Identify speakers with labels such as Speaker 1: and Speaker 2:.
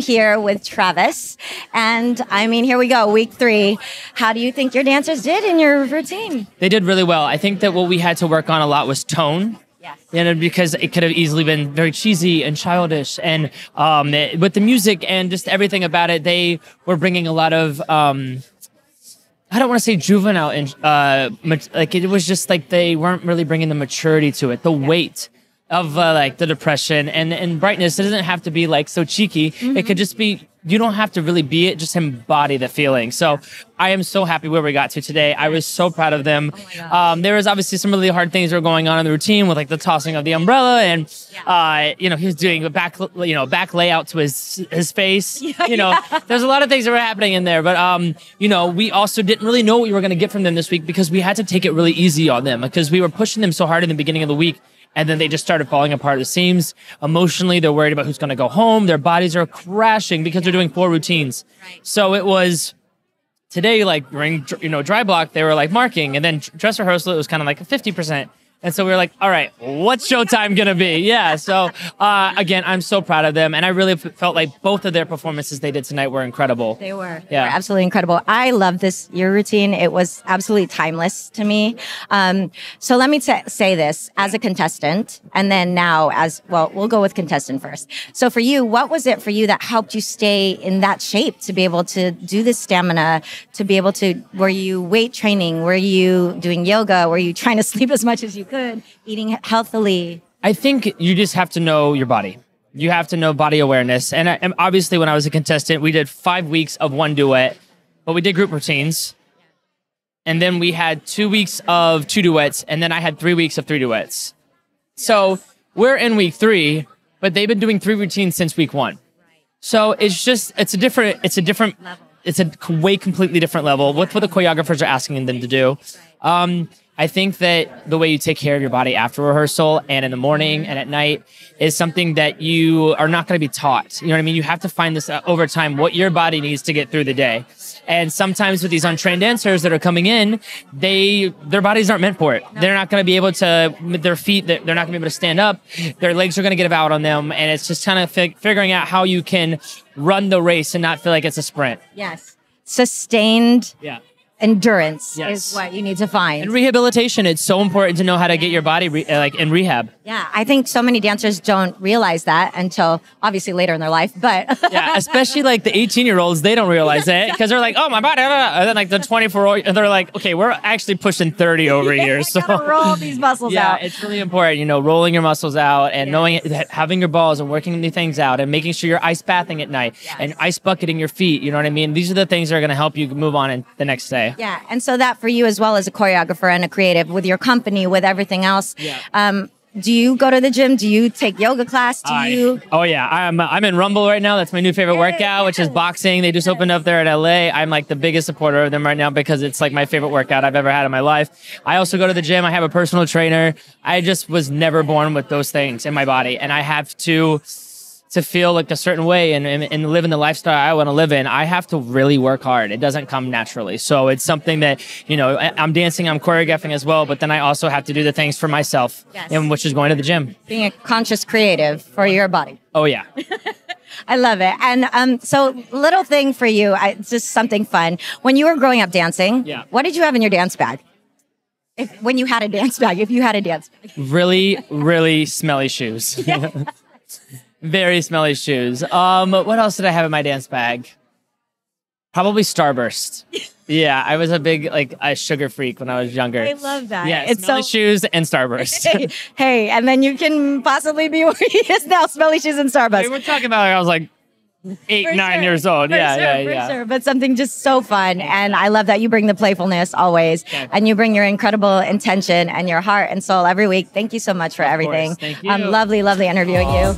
Speaker 1: here with Travis. And I mean, here we go, week 3. How do you think your dancers did in your routine?
Speaker 2: They did really well. I think that what we had to work on a lot was tone.
Speaker 1: Yes.
Speaker 2: You know, because it could have easily been very cheesy and childish. And with the music and just everything about it, they were bringing a lot of... I don't want to say juvenile, like it was just like they weren't really bringing the maturity to it, the weight of like the depression and brightness. It doesn't have to be like so cheeky. It could just be, you don't have to really be it, just embody the feeling. So I am so happy where we got to today. I was so proud of them. There was obviously some really hard things that were going on in the routine with like the tossing of the umbrella and, you know, he was doing a back layout to his face. There's a lot of things that were happening in there, but, you know, we also didn't really know what we were going to get from them this week because we had to take it really easy on them because we were pushing them so hard in the beginning of the week. And then they just started falling apart at the seams. Emotionally, they're worried about who's going to go home. Their bodies are crashing because they're doing 4 routines. So it was today, like during, dry block, they were like marking. And then dress rehearsal, it was kind of like a 50%. And so we were like, all right, what's showtime going to be? Yeah. So, again, I'm so proud of them. And I really felt like both of their performances they did tonight were incredible.
Speaker 1: They were. They were absolutely incredible. I love this year routine. It was absolutely timeless to me. So let me say this as a contestant and then now as, well, we'll go with contestant first. So for you, what was it for you that helped you stay in that shape to be able to do this stamina, to be able to, were you weight training? Were you doing yoga? Were you trying to sleep as much as you could, eating healthily?
Speaker 2: I think you just have to know your body. You have to know body awareness. And obviously, when I was a contestant, we did 5 weeks of one duet, but we did group routines. And then we had 2 weeks of 2 duets, and then I had 3 weeks of 3 duets. So we're in week 3, but they've been doing 3 routines since week 1. So it's a way completely different level. What the choreographers are asking them to do. I think that the way you take care of your body after rehearsal and in the morning and at night is something that you are not going to be taught. You know what I mean? You have to find this over time, what your body needs to get through the day. And sometimes with these untrained dancers that are coming in, their bodies aren't meant for it. They're not going to be able to, with their feet, they're not going to be able to stand up. Their legs are going to give out on them. And it's just kind of figuring out how you can run the race and not feel like it's a sprint.
Speaker 1: Yes. Sustained. Endurance is what you need to find.
Speaker 2: And rehabilitation, it's so important to know how to get your body in rehab.
Speaker 1: Yeah, I think so many dancers don't realize that until obviously later in their life, but...
Speaker 2: Yeah, especially like the 18-year-olds, they don't realize it because they're like, oh, my body, and then like the 24-year-old, and they're like, okay, we're actually pushing 30 over here. So
Speaker 1: gotta roll these muscles out.
Speaker 2: Yeah, it's really important, rolling your muscles out and knowing that having your balls and working the things out and making sure you're ice bathing at night and ice bucketing your feet, you know what I mean? These are the things that are going to help you move on in the next day.
Speaker 1: Yeah, and so that for you as well as a choreographer and a creative with your company, with everything else. Do you go to the gym? Do you take yoga class?
Speaker 2: Oh yeah, I'm in Rumble right now. That's my new favorite workout, which is boxing. They just opened up there in LA. I'm like the biggest supporter of them right now because it's like my favorite workout I've ever had in my life. I also go to the gym. I have a personal trainer. I just was never born with those things in my body, and I have to feel like a certain way and live in the lifestyle I want to live in, I have to really work hard. It doesn't come naturally. So it's something that, I'm dancing, I'm choreographing as well, but then I also have to do the things for myself, which is going to the gym.
Speaker 1: Being a conscious creative for your body.
Speaker 2: Oh, yeah.
Speaker 1: I love it. And so little thing for you, it's just something fun. When you were growing up dancing, what did you have in your dance bag? If you had a dance bag.
Speaker 2: Really, really smelly shoes. Very smelly shoes. What else did I have in my dance bag? Probably Starburst. Yeah, I was a big a sugar freak when I was younger.
Speaker 1: I love that.
Speaker 2: Yeah, it's smelly shoes and Starburst.
Speaker 1: Hey, and then you can possibly be where he is now, smelly shoes and Starburst.
Speaker 2: Hey, we're talking about I was like 9 years old. For
Speaker 1: sure. But something just so fun. And I love that you bring the playfulness always. Okay. And you bring your incredible intention and your heart and soul every week. Thank you so much for everything.
Speaker 2: Thank you.
Speaker 1: Lovely interviewing you.